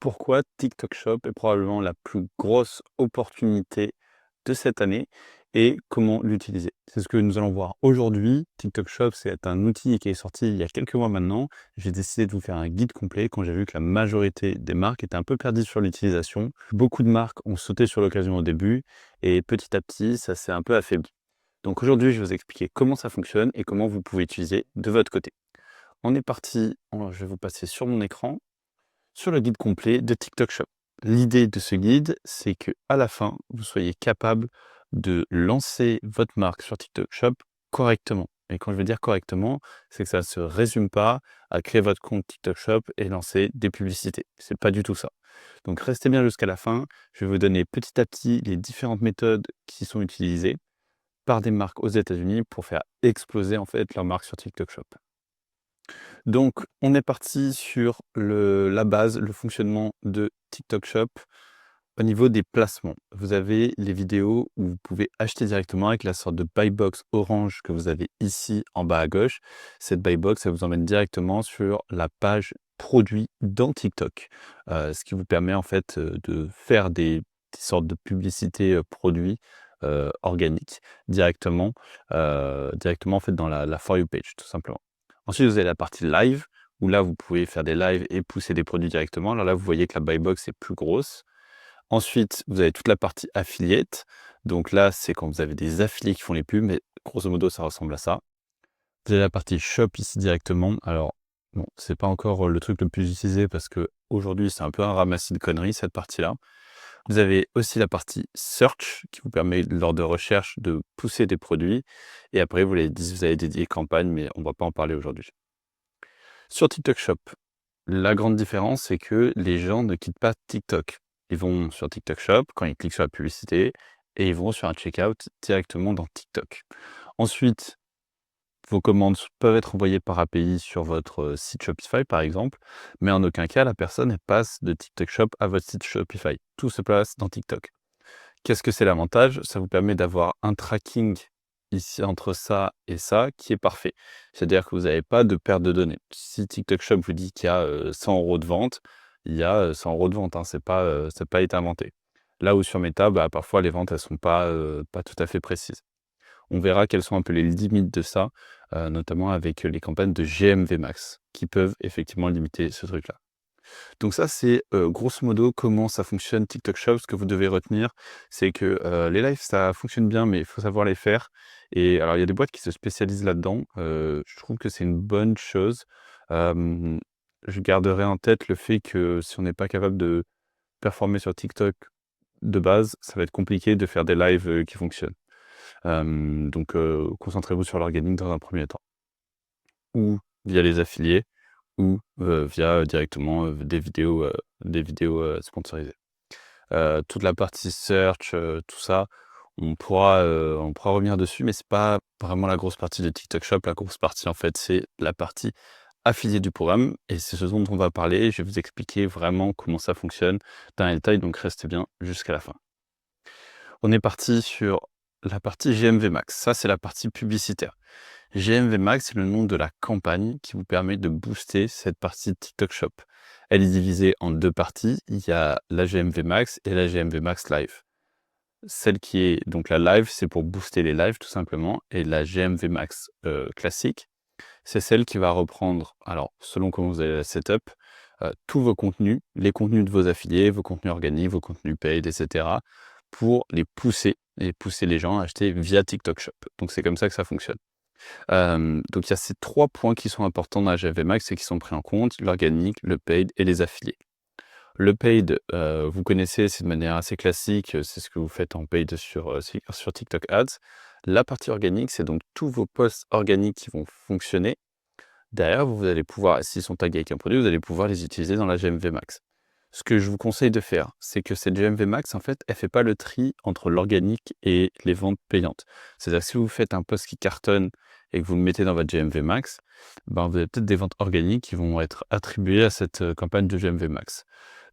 pourquoi TikTok Shop est probablement la plus grosse opportunité de cette année et comment l'utiliser. C'est ce que nous allons voir aujourd'hui. TikTok Shop, c'est un outil qui est sorti il y a quelques mois maintenant. J'ai décidé de vous faire un guide complet quand j'ai vu que la majorité des marques étaient un peu perdues sur l'utilisation. Beaucoup de marques ont sauté sur l'occasion au début et petit à petit, ça s'est un peu affaibli. Donc aujourd'hui, je vais vous expliquer comment ça fonctionne et comment vous pouvez utiliser de votre côté. On est parti, je vais vous passer sur mon écran sur le guide complet de TikTok Shop. L'idée de ce guide, c'est que à la fin, vous soyez capable de lancer votre marque sur TikTok Shop correctement. Et quand je veux dire correctement, c'est que ça ne se résume pas à créer votre compte TikTok Shop et lancer des publicités. C'est pas du tout ça. Donc restez bien jusqu'à la fin. Je vais vous donner petit à petit les différentes méthodes qui sont utilisées par des marques aux États-Unis pour faire exploser en fait leur marque sur TikTok Shop. Donc, on est parti sur la base, le fonctionnement de TikTok Shop. Au niveau des placements, vous avez les vidéos où vous pouvez acheter directement avec la sorte de buy box orange que vous avez ici en bas à gauche. Cette buy box, ça vous emmène directement sur la page produits dans TikTok, ce qui vous permet en fait de faire des sortes de publicités produits organiques directement en fait dans la For You page, tout simplement. Ensuite, vous avez la partie live, où là, vous pouvez faire des lives et pousser des produits directement. Alors là, vous voyez que la buy box est plus grosse. Ensuite, vous avez toute la partie affiliate. Donc là, c'est quand vous avez des affiliés qui font les pubs, mais grosso modo, ça ressemble à ça. Vous avez la partie shop ici directement. Alors, bon, c'est pas encore le truc le plus utilisé parce que aujourd'hui, c'est un peu un ramassis de conneries, cette partie-là. Vous avez aussi la partie search qui vous permet, lors de recherche, de pousser des produits. Et après, vous avez des campagnes, mais on ne va pas en parler aujourd'hui. Sur TikTok Shop, la grande différence, c'est que les gens ne quittent pas TikTok. Ils vont sur TikTok Shop quand ils cliquent sur la publicité et ils vont sur un checkout directement dans TikTok. Ensuite, vos commandes peuvent être envoyées par API sur votre site Shopify, par exemple, mais en aucun cas, la personne elle passe de TikTok Shop à votre site Shopify. Tout se place dans TikTok. Qu'est-ce que c'est l'avantage? Ça vous permet d'avoir un tracking ici entre ça et ça qui est parfait. C'est-à-dire que vous n'avez pas de perte de données. Si TikTok Shop vous dit qu'il y a 100 € de vente, il y a 100 € de vente, hein, c'est pas été inventé. Là où sur Meta, bah, parfois les ventes elles sont pas tout à fait précises. On verra quelles sont un peu les limites de ça, notamment avec les campagnes de GMV Max qui peuvent effectivement limiter ce truc-là. Donc ça, c'est, grosso modo comment ça fonctionne TikTok Shop. Ce que vous devez retenir, c'est que, les lives, ça fonctionne bien, mais il faut savoir les faire et alors il y a des boîtes qui se spécialisent là-dedans, je trouve que c'est une bonne chose. Hem, je garderai en tête le fait que si on n'est pas capable de performer sur TikTok de base, ça va être compliqué de faire des lives, qui fonctionnent. Donc concentrez-vous sur l'organique dans un premier temps ou via les affiliés ou via directement, des vidéos, sponsorisées. Toute la partie search, tout ça, on pourra revenir dessus, mais c'est pas vraiment la grosse partie de TikTok Shop. La grosse partie, en fait, c'est la partie affiliée du programme et c'est ce dont on va parler. Je vais vous expliquer vraiment comment ça fonctionne dans les détails, donc restez bien jusqu'à la fin. On est parti sur la partie GMV Max. Ça, c'est la partie publicitaire. GMV Max, c'est le nom de la campagne qui vous permet de booster cette partie de TikTok Shop. Elle est divisée en deux parties. Il y a la GMV Max et la GMV Max Live. Celle qui est donc la live, c'est pour booster les lives tout simplement. Et la GMV Max classique, c'est celle qui va reprendre, alors selon comment vous avez la setup, tous vos contenus, les contenus de vos affiliés, vos contenus organiques, vos contenus paid, etc. pour les pousser et pousser les gens à acheter via TikTok Shop. Donc c'est comme ça que ça fonctionne. Donc il y a ces 3 points qui sont importants dans la GMV Max et qui sont pris en compte, l'organique, le paid et les affiliés. Le paid, vous connaissez, c'est de manière assez classique, c'est ce que vous faites en paid sur TikTok Ads. La partie organique, c'est donc tous vos posts organiques qui vont fonctionner. Derrière, vous allez pouvoir, s'ils sont tagués avec un produit, vous allez pouvoir les utiliser dans la GMV Max. Ce que je vous conseille de faire, c'est que cette GMV Max, en fait, elle fait pas le tri entre l'organique et les ventes payantes. C'est-à-dire que si vous faites un post qui cartonne et que vous le mettez dans votre GMV Max, ben, vous avez peut-être des ventes organiques qui vont être attribuées à cette campagne de GMV Max.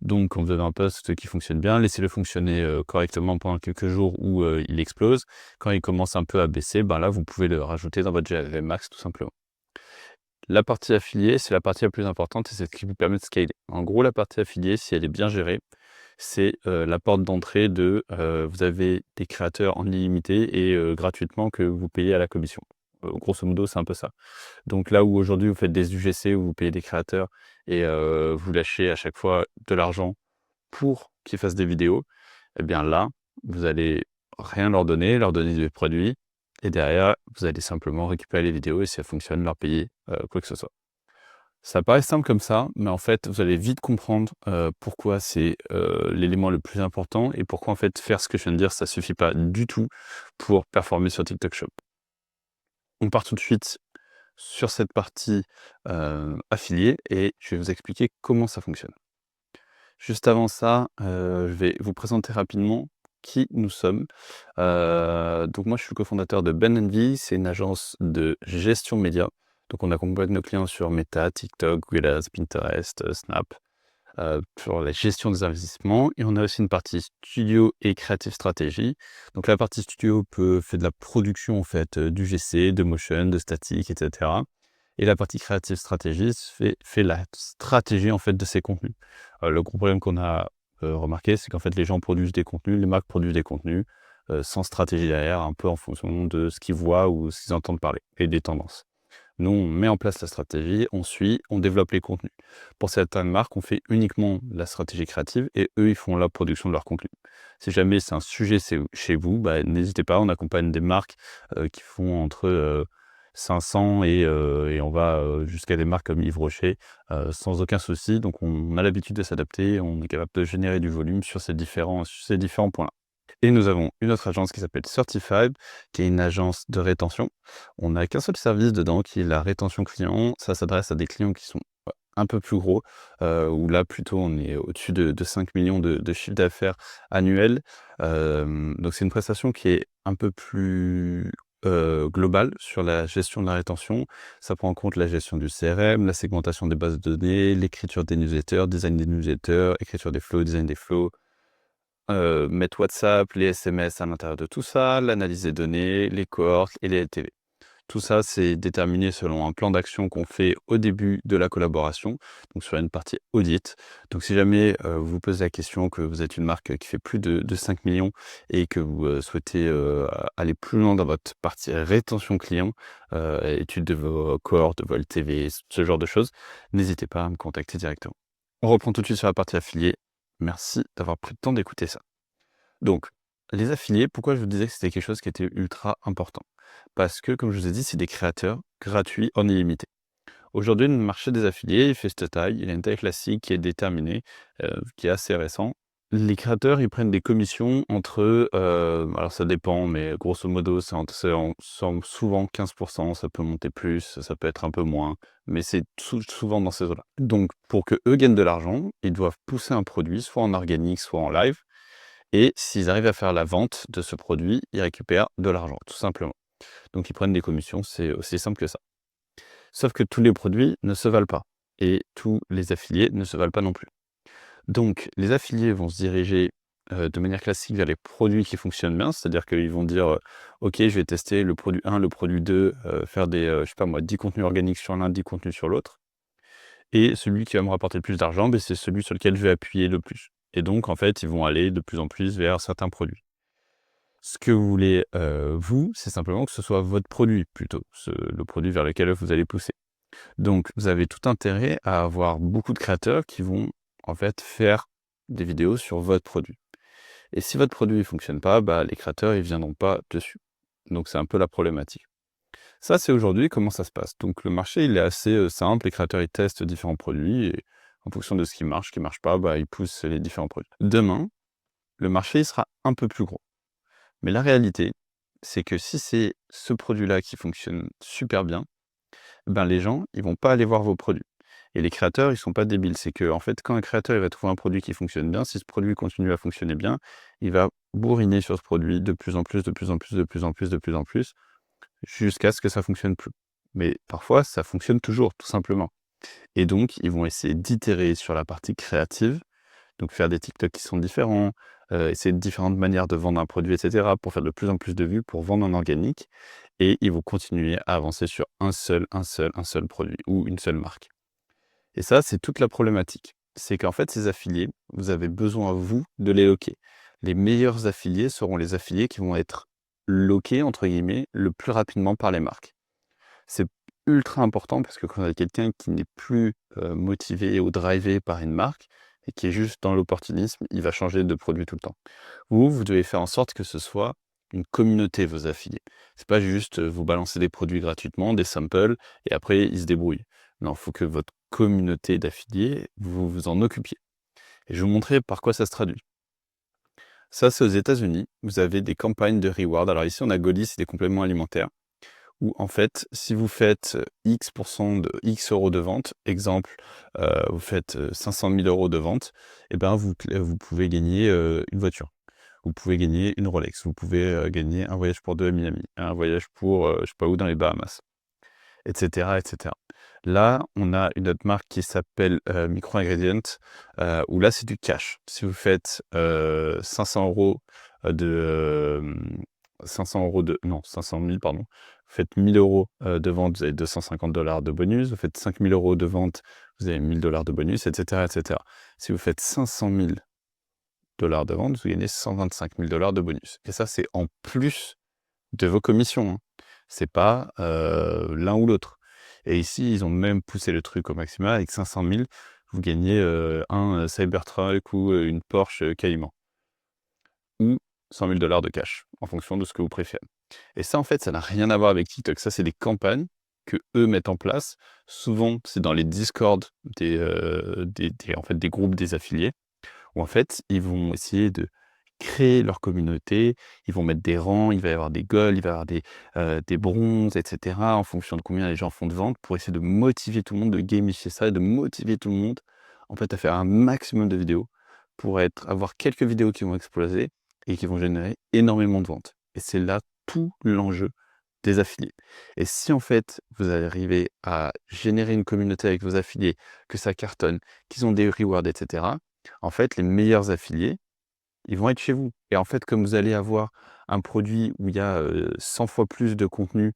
Donc, quand vous avez un post qui fonctionne bien, laissez-le fonctionner correctement pendant quelques jours où il explose. Quand il commence un peu à baisser, ben là, vous pouvez le rajouter dans votre GMV Max tout simplement. La partie affiliée, c'est la partie la plus importante et c'est ce qui vous permet de scaler. En gros, la partie affiliée, si elle est bien gérée, c'est, la porte d'entrée de, vous avez des créateurs en illimité et gratuitement que vous payez à la commission. Grosso modo, c'est un peu ça. Donc là où aujourd'hui vous faites des UGC où vous payez des créateurs et vous lâchez à chaque fois de l'argent pour qu'ils fassent des vidéos, et bien là, vous allez rien leur donner des produits et derrière, vous allez simplement récupérer les vidéos et si ça fonctionne, leur payer, quoi que ce soit. Ça paraît simple comme ça, mais en fait, vous allez vite comprendre, pourquoi c'est, l'élément le plus important et pourquoi en fait faire ce que je viens de dire, ça suffit pas du tout pour performer sur TikTok Shop. On part tout de suite sur cette partie, affiliée et je vais vous expliquer comment ça fonctionne. Juste avant ça, je vais vous présenter rapidement qui nous sommes. Donc moi, je suis le cofondateur de Ben Envy, c'est une agence de gestion média. Donc on accompagne nos clients sur Meta, TikTok, Google Ads, Pinterest, Snap, sur la gestion des investissements et on a aussi une partie studio et creative stratégie. Donc la partie studio fait de la production en fait, d'UGC, de motion, de statique et cetera. Et la partie créative stratégie fait la stratégie en fait de ces contenus. Le gros problème qu'on a, remarqué, c'est qu'en fait les gens produisent des contenus, les marques produisent des contenus, sans stratégie derrière, un peu en fonction de ce qu'ils voient ou ce qu'ils entendent parler et des tendances. Nous, on met en place la stratégie, on suit, on développe les contenus. Pour certaines marques, on fait uniquement la stratégie créative et eux, ils font la production de leur contenu. Si jamais c'est un sujet chez vous, bah, n'hésitez pas, on accompagne des marques qui font entre 500 et on va jusqu'à des marques comme Yves Rocher sans aucun souci. Donc on a l'habitude de s'adapter, on est capable de générer du volume sur sur ces différents points-là. Et nous avons une autre agence qui s'appelle Certified, qui est une agence de rétention. On n'a qu'un seul service dedans qui est la rétention client. Ça s'adresse à des clients qui sont un peu plus gros, où là plutôt on est au-dessus de 5 millions de chiffre d'affaires annuel. Donc c'est une prestation qui est un peu plus globale sur la gestion de la rétention. Ça prend en compte la gestion du CRM, la segmentation des bases de données, l'écriture des newsletters, design des newsletters, écriture des flows, design des flows, mettre WhatsApp, les SMS à l'intérieur de tout ça, l'analyse des données, les cohortes et les LTV. Tout ça, c'est déterminé selon un plan d'action qu'on fait au début de la collaboration, donc sur une partie audit. Donc si jamais, vous vous posez la question, que vous êtes une marque qui fait plus de 5 millions et que vous, souhaitez, aller plus loin dans votre partie rétention client, étude de vos cohortes, de vos LTV, ce genre de choses, n'hésitez pas à me contacter directement. On reprend tout de suite sur la partie affiliée. Merci d'avoir pris le temps d'écouter ça. Donc, les affiliés, pourquoi je vous disais que c'était quelque chose qui était ultra important? Parce que, comme je vous ai dit, c'est des créateurs gratuits en illimité. Aujourd'hui, le marché des affiliés, il fait cette taille, il a une taille classique qui est déterminée, qui est assez récent. Les créateurs, ils prennent des commissions entre, alors ça dépend, mais grosso modo, c'est souvent 15, ça peut monter plus, ça peut être un peu moins, mais c'est souvent dans ces eaux-là. Donc, pour que eux gagnent de l'argent, ils doivent pousser un produit, soit en organique, soit en live, et s'ils arrivent à faire la vente de ce produit, ils récupèrent de l'argent, tout simplement. Donc ils prennent des commissions, c'est aussi simple que ça. Sauf que tous les produits ne se valent pas et tous les affiliés ne se valent pas non plus. Donc les affiliés vont se diriger, de manière classique vers les produits qui fonctionnent bien. C'est-à-dire qu'ils vont dire, «OK, je vais tester le produit 1, le produit 2, faire des, je sais pas moi, 10 contenus organiques sur l'un, 10 contenus sur l'autre et celui qui va me rapporter le plus d'argent, beh, c'est celui sur lequel je vais appuyer le plus» et donc en fait, ils vont aller de plus en plus vers certains produits. Ce que vous voulez, vous, c'est simplement que ce soit votre produit plutôt, le produit vers lequel vous allez pousser. Donc vous avez tout intérêt à avoir beaucoup de créateurs qui vont, en fait, faire des vidéos sur votre produit. Et si votre produit ne fonctionne pas, bah, les créateurs, ils viendront pas dessus. Donc c'est un peu la problématique. Ça, c'est aujourd'hui comment ça se passe. Donc le marché, il est assez, simple. Les créateurs, ils testent différents produits et en fonction de ce qui marche pas, bah, ils poussent les différents produits. Demain, le marché, il sera un peu plus gros. Mais la réalité, c'est que si c'est ce produit-là qui fonctionne super bien, ben les gens, ils vont pas aller voir vos produits. Et les créateurs, ils sont pas débiles. C'est que en fait, quand un créateur il va trouver un produit qui fonctionne bien, si ce produit continue à fonctionner bien, il va bourriner sur ce produit de plus en plus, de plus en plus, de plus en plus, de plus en plus, jusqu'à ce que ça fonctionne plus. Mais parfois, ça fonctionne toujours, tout simplement. Et donc, ils vont essayer d'itérer sur la partie créative, donc faire des TikTok qui sont différents, essayer de différentes manières de vendre un produit et cetera, pour faire de plus en plus de vues, pour vendre en organique et ils vont continuer à avancer sur un seul produit ou une seule marque. Et ça, c'est toute la problématique. C'est qu'en fait, ces affiliés, vous avez besoin, vous, de les loquer. Les meilleurs affiliés seront les affiliés qui vont être «loqués» entre guillemets, le plus rapidement par les marques. C'est ultra important parce que quand on a quelqu'un qui n'est plus, motivé ou drivé par une marque et qui est juste dans l'opportunisme, il va changer de produit tout le temps. Vous devez faire en sorte que ce soit une communauté, vos affiliés. C'est pas juste, vous balancer des produits gratuitement, des samples et après ils se débrouillent. Non, il faut que votre communauté d'affiliés, vous vous en occupiez. Et je vais vous montrer par quoi ça se traduit. Ça, c'est aux États-Unis. Vous avez des campagnes de reward. Alors ici, on a Goldie, c'est des compléments alimentaires où en fait, si vous faites X de X euros de vente, exemple, vous faites 500 000 € de vente, et ben vous pouvez gagner une voiture. Vous pouvez gagner une Rolex. Vous pouvez gagner un voyage pour 2 à Miami, un voyage pour je sais pas où dans les Bahamas, etc., etc. Là, on a une autre marque qui s'appelle Micro Ingredient, où là, c'est du cash. Si vous faites 500 € de 500 € de non, 500 000 pardon. Vous faites 1 000 € de vente, vous avez 250 $ de bonus. Vous faites 5 000 € de vente, vous avez 1 000 $ de bonus, etc., etc. Si vous faites 500 000 $ de vente, vous gagnez 125 000 $ de bonus. Et ça, c'est en plus de vos commissions, hein. C'est pas l'un ou l'autre. Et ici, ils ont même poussé le truc au maximum. Avec 500 000, vous gagnez un Cybertruck ou une Porsche Cayman. Ou 100 000 $ de cash, en fonction de ce que vous préférez. Et ça, en fait, ça n'a rien à voir avec TikTok. Ça, c'est des campagnes que eux mettent en place. Souvent, c'est dans les Discord en fait, des groupes des affiliés, où en fait, ils vont essayer de créer leur communauté, ils vont mettre des rangs, il va y avoir des golds, il va y avoir des bronzes, etc., en fonction de combien les gens font de ventes, pour essayer de motiver tout le monde, de gamifier ça et de motiver tout le monde, en fait, à faire un maximum de vidéos pour avoir quelques vidéos qui vont exploser et qui vont générer énormément de ventes. Et c'est là tout l'enjeu des affiliés. Et si en fait, vous arrivez à générer une communauté avec vos affiliés, que ça cartonne, qu'ils ont des rewards, etc., en fait, les meilleurs affiliés, ils vont être chez vous. Et en fait, comme vous allez avoir un produit où il y a 100 fois plus de contenu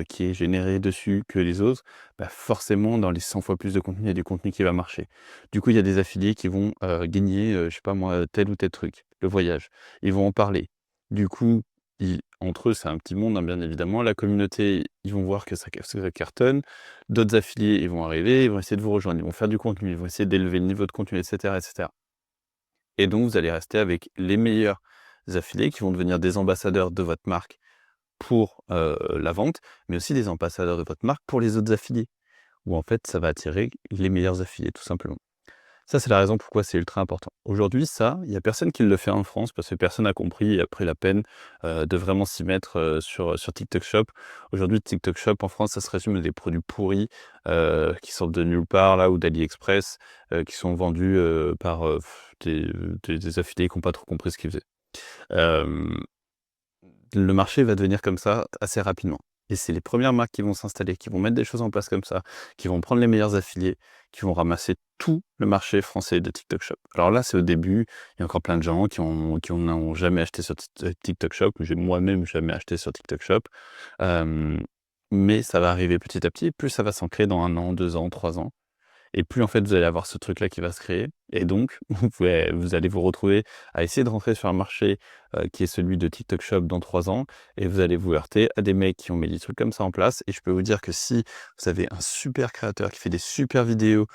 qui est généré dessus que les autres, bah forcément, dans les 100 fois plus de contenu, il y a du contenu qui va marcher. Du coup, il y a des affiliés qui vont gagner, je sais pas moi, tel ou tel truc, le voyage. Ils vont en parler. Du coup, entre eux, c'est un petit monde, hein, bien évidemment. La communauté, ils vont voir que ça cartonne. D'autres affiliés, ils vont arriver, ils vont essayer de vous rejoindre, ils vont faire du contenu, ils vont essayer d'élever le niveau de contenu, etc., etc. Et donc, vous allez rester avec les meilleurs affiliés qui vont devenir des ambassadeurs de votre marque pour la vente, mais aussi des ambassadeurs de votre marque pour les autres affiliés, où en fait, ça va attirer les meilleurs affiliés, tout simplement. Ça, c'est la raison pourquoi c'est ultra important. Aujourd'hui, ça, il y a personne qui le fait en France parce que personne n'a compris et a pris la peine de vraiment s'y mettre sur TikTok Shop. Aujourd'hui, TikTok Shop en France, ça se résume à des produits pourris qui sortent de nulle part, là, ou d'AliExpress, qui sont vendus par des affiliés qui n'ont pas trop compris ce qu'ils faisaient. Le marché va devenir comme ça assez rapidement. Et c'est les premières marques qui vont s'installer, qui vont mettre des choses en place comme ça, qui vont prendre les meilleurs affiliés, qui vont ramasser tout le marché français de TikTok Shop. Alors là, c'est au début, il y a encore plein de gens qui n'ont jamais acheté sur TikTok Shop, j'ai moi-même jamais acheté sur TikTok Shop, mais ça va arriver petit à petit, plus ça va s'ancrer dans 1 an, 2 ans, 3 ans. Et plus en fait vous allez avoir ce truc-là qui va se créer et donc vous allez vous retrouver à essayer de rentrer sur un marché, qui est celui de TikTok Shop dans 3 ans et vous allez vous heurter à des mecs qui ont mis des trucs comme ça en place et je peux vous dire que si vous avez un super créateur qui fait des super vidéos,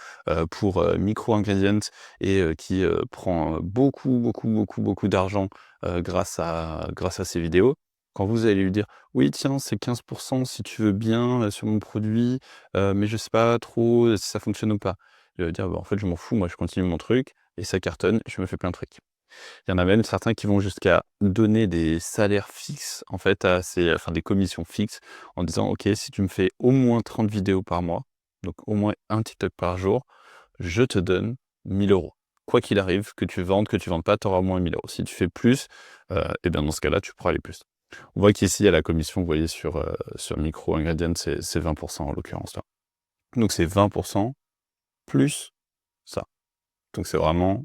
pour, Micro Ingredient et qui, prend, beaucoup d'argent, grâce à ces vidéos, quand vous allez lui dire: «Oui tiens, c'est 15 si tu veux bien, sur mon produit, mais je sais pas trop si ça fonctionne ou pas». Il va dire: «Bah, en fait, je m'en fous, moi je continue mon truc et ça cartonne, je me fais plein de trucs». Il y en a même certains qui vont jusqu'à donner des salaires fixes, en fait, enfin des commissions fixes en disant: «OK, si tu me fais au moins 30 vidéos par mois, donc au moins un TikTok par jour, je te donne 1 000 €. Quoi qu'il arrive, que tu vendes, que tu vendes pas, tu auras au moins 1 000 €. Si tu fais plus, et bien dans ce cas-là, tu pourras aller plus». On voit qu'ici, il y a la commission, vous voyez sur Micro Ingredient, c'est 20 en l'occurrence là. Donc c'est 20 plus ça. Donc c'est vraiment,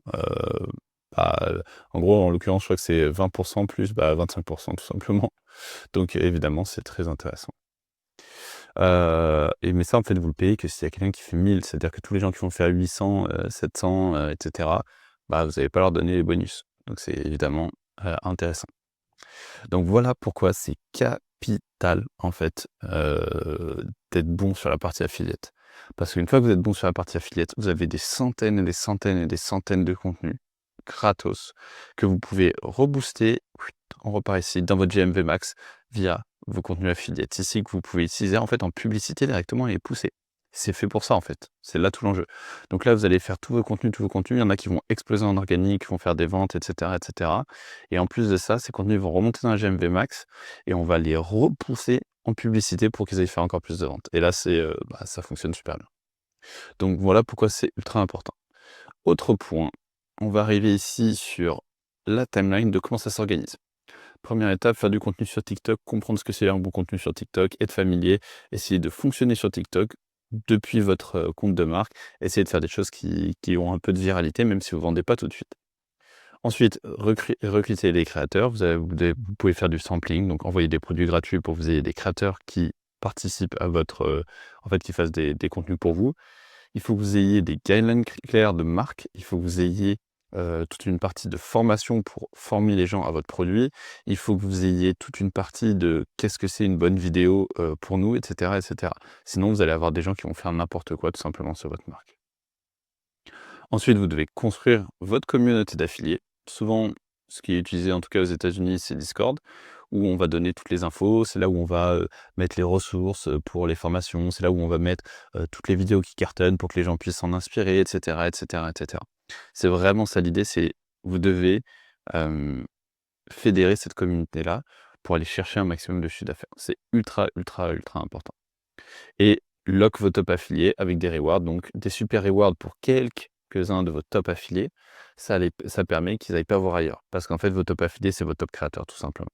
En gros, en l'occurrence, je crois que c'est 20% plus 25% tout simplement. Donc évidemment, c'est très intéressant. Mais ça, en fait, vous le payez que s'il y a quelqu'un qui fait 1000, c'est-à-dire que tous les gens qui vont faire 800, 700, et cetera, vous n'allez pas leur donner les bonus. Donc c'est évidemment, intéressant. Donc voilà pourquoi c'est capital, en fait, d'être bon sur la partie affiliate. Parce qu'une fois que vous êtes bon sur la partie affiliate, vous avez des centaines et des centaines et des centaines de contenus gratos que vous pouvez rebooster, on repart ici, dans votre GMV max via vos contenus affiliates ici que vous pouvez utiliser en fait en publicité directement et les pousser. C'est fait pour ça en fait, c'est là tout l'enjeu. Donc là, vous allez faire tous vos contenus, il y en a qui vont exploser en organique, qui vont faire des ventes, etc., etc. Et en plus de ça, ces contenus vont remonter dans la GMV max et on va les repousser en publicité pour qu'ils aillent faire encore plus de ventes. Et là, ça fonctionne super bien. Donc voilà pourquoi c'est ultra important. Autre point, on va arriver ici sur la timeline de comment ça s'organise. Première étape, faire du contenu sur TikTok, comprendre ce que c'est un bon contenu sur TikTok, être familier, essayer de fonctionner sur TikTok depuis votre compte de marque, essayer de faire des choses qui ont un peu de viralité, même si vous ne vendez pas tout de suite. Ensuite, recruter les créateurs. Vous pouvez faire du sampling, donc envoyer des produits gratuits pour que vous ayez des créateurs qui participent à votre, qui fassent des contenus pour vous. Il faut que vous ayez des guidelines clairs de marque. Il faut que vous ayez toute une partie de formation pour former les gens à votre produit. Il faut que vous ayez toute une partie de qu'est-ce que c'est une bonne vidéo pour nous, etc., etc. Sinon, vous allez avoir des gens qui vont faire n'importe quoi tout simplement sur votre marque. Ensuite, vous devez construire votre communauté d'affiliés. Souvent, ce qui est utilisé, en tout cas aux États-Unis, c'est Discord, où on va donner toutes les infos. C'est là où on va mettre les ressources pour les formations. C'est là où on va mettre toutes les vidéos qui cartonnent pour que les gens puissent s'en inspirer, etc., etc., etc. C'est vraiment ça l'idée, c'est vous devez fédérer cette communauté-là pour aller chercher un maximum de chiffre d'affaires. C'est ultra, ultra, ultra important. Et lock vos top affiliés avec des rewards, donc des super rewards pour quelques-uns de vos top affiliés. Ça permet qu'ils n'aillent pas voir ailleurs. Parce qu'en fait, vos top affiliés, c'est vos top créateurs, tout simplement.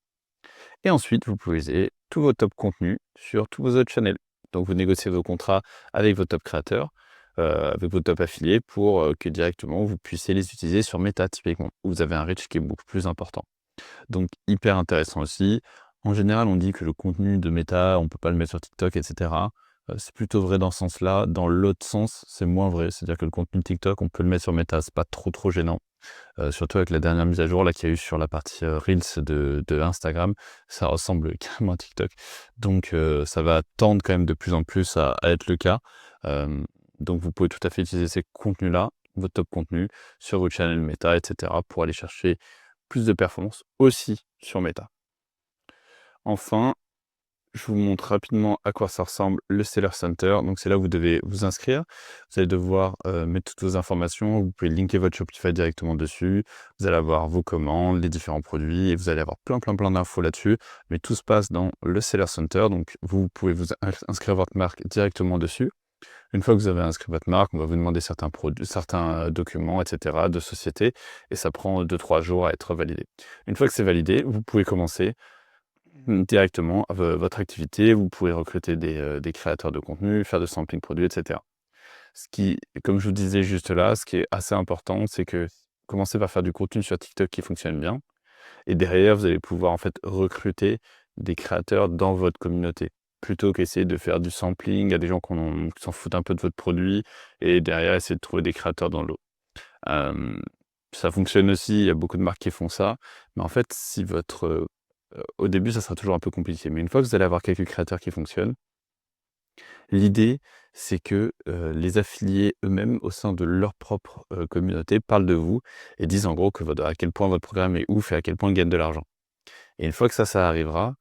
Et ensuite, vous pouvez utiliser tous vos top contenus sur tous vos autres channels. Donc, vous négociez vos contrats avec vos top créateurs, avec vos top affiliés, pour que directement, vous puissiez les utiliser sur Meta, typiquement, où vous avez un reach qui est beaucoup plus important. Donc, hyper intéressant aussi. En général, on dit que le contenu de Meta, on ne peut pas le mettre sur TikTok, etc. C'est plutôt vrai dans ce sens-là. Dans l'autre sens, c'est moins vrai. C'est-à-dire que le contenu TikTok, on peut le mettre sur Meta, c'est pas trop gênant. Surtout avec la dernière mise à jour là qu'il y a eu sur la partie Reels de Instagram, ça ressemble carrément à TikTok. Donc ça va tendre quand même de plus en plus à être le cas. Donc vous pouvez tout à fait utiliser ces contenus-là, votre top contenu, sur vos channels Meta, etc. pour aller chercher plus de performance aussi sur Meta. Enfin, je vous montre rapidement à quoi ça ressemble le Seller Center. Donc c'est là où vous devez vous inscrire. Vous allez devoir mettre toutes vos informations. Vous pouvez linker votre Shopify directement dessus. Vous allez avoir vos commandes, les différents produits, et vous allez avoir plein d'infos là-dessus. Mais tout se passe dans le Seller Center. Donc vous pouvez vous inscrire votre marque directement dessus. Une fois que vous avez inscrit votre marque, on va vous demander certains documents, etc., de société, et ça prend 2-3 jours à être validé. Une fois que c'est validé, vous pouvez commencer directement votre activité. Vous pouvez recruter des créateurs de contenu, faire de sampling produits, etc. Comme je vous disais juste là, ce qui est assez important, c'est que commencez par faire du contenu sur TikTok qui fonctionne bien, et derrière, vous allez pouvoir en fait recruter des créateurs dans votre communauté, plutôt qu'essayer de faire du sampling à des gens qui s'en foutent un peu de votre produit, et derrière essayer de trouver des créateurs dans l'eau. Ça fonctionne aussi, il y a beaucoup de marques qui font ça, mais en fait, si au début, ça sera toujours un peu compliqué, mais une fois que vous allez avoir quelques créateurs qui fonctionnent, l'idée, c'est que les affiliés eux-mêmes, au sein de leur propre communauté, parlent de vous et disent en gros à quel point votre programme est ouf et à quel point ils gagnent de l'argent. Et une fois que ça arrivera,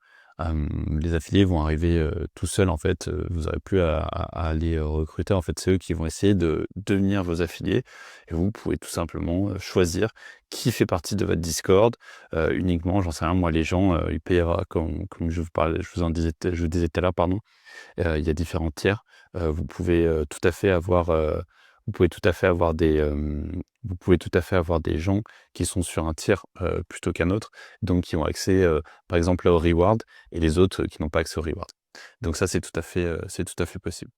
les affiliés vont arriver tout seuls en fait. Vous n'aurez plus à aller recruter. En fait, c'est eux qui vont essayer de devenir vos affiliés. Et vous pouvez tout simplement choisir qui fait partie de votre Discord. Uniquement, j'en sais rien, moi, les gens, il peut y avoir, comme je vous disais tout à l'heure, pardon, il y a différents tiers. Vous pouvez tout à fait avoir des gens qui sont sur un tiers plutôt qu'un autre, donc qui ont accès, par exemple, au reward, et les autres qui n'ont pas accès au reward. Donc ça, c'est tout à fait possible.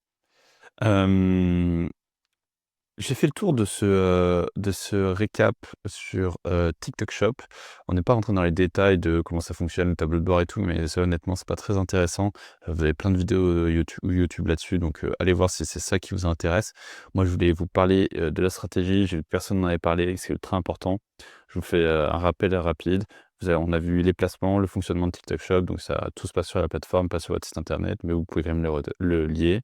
J'ai fait le tour de ce récap sur, TikTok Shop. On n'est pas rentré dans les détails de comment ça fonctionne, le tableau de bord et tout, mais ça honnêtement, c'est pas très intéressant. Vous avez plein de vidéos, YouTube là-dessus, donc allez voir si c'est ça qui vous intéresse. Moi, je voulais vous parler, de la stratégie. J'ai vu que personne n'en avait parlé, c'est ultra important. Je vous fais, un rappel rapide. On a vu les placements, le fonctionnement de TikTok Shop, donc ça tout se passe sur la plateforme, pas sur votre site internet, mais vous pouvez quand même le lier.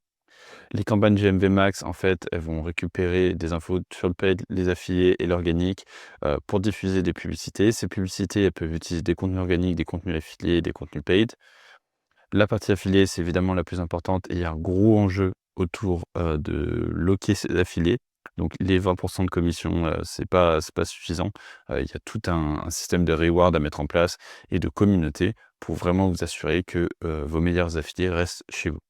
Les campagnes GMV Max, en fait, elles vont récupérer des infos sur le paid, les affiliés et l'organique, pour diffuser des publicités. Ces publicités, elles peuvent utiliser des contenus organiques, des contenus affiliés, des contenus paid. La partie affiliée, c'est évidemment la plus importante et il y a un gros enjeu autour, de loquer ses affiliés. Donc les 20 de commission, c'est pas suffisant. Il y a tout un système de reward à mettre en place et de communauté pour vraiment vous assurer que, vos meilleurs affiliés restent chez vous.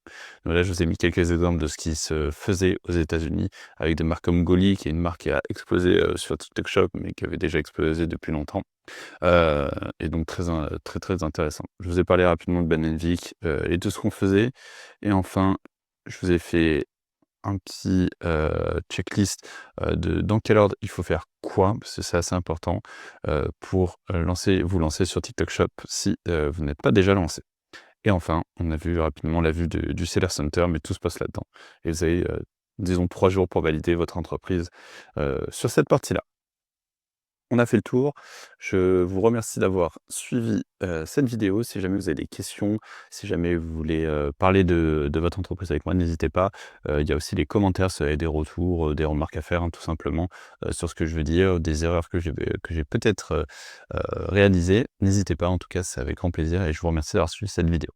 Donc là, je vous ai mis quelques exemples de ce qui se faisait aux États-Unis avec des marques comme Goli, qui est une marque qui a explosé, sur TikTok Shop, mais qui avait déjà explosé depuis longtemps. Heu et donc très intéressant. Je vous ai parlé rapidement de Ben& Vic, et de ce qu'on faisait et enfin, je vous ai fait un petit, checklist, de dans quel ordre il faut faire quoi, parce que c'est assez important, pour, vous lancer sur TikTok Shop si, vous n'êtes pas déjà lancé. Et enfin, on a vu rapidement la vue du Seller Center, mais tout se passe là-dedans et vous avez, disons 3 jours pour valider votre entreprise, sur cette partie-là. On a fait le tour. Je vous remercie d'avoir suivi, cette vidéo. Si jamais vous avez des questions, si jamais vous voulez, parler de votre entreprise avec moi, n'hésitez pas. Il y a aussi les commentaires si vous avez des retours, des remarques à faire, hein, tout simplement, sur ce que je veux dire, des erreurs que j'ai peut-être, réalisées. N'hésitez pas, en tout cas, c'est avec grand plaisir et je vous remercie d'avoir suivi cette vidéo.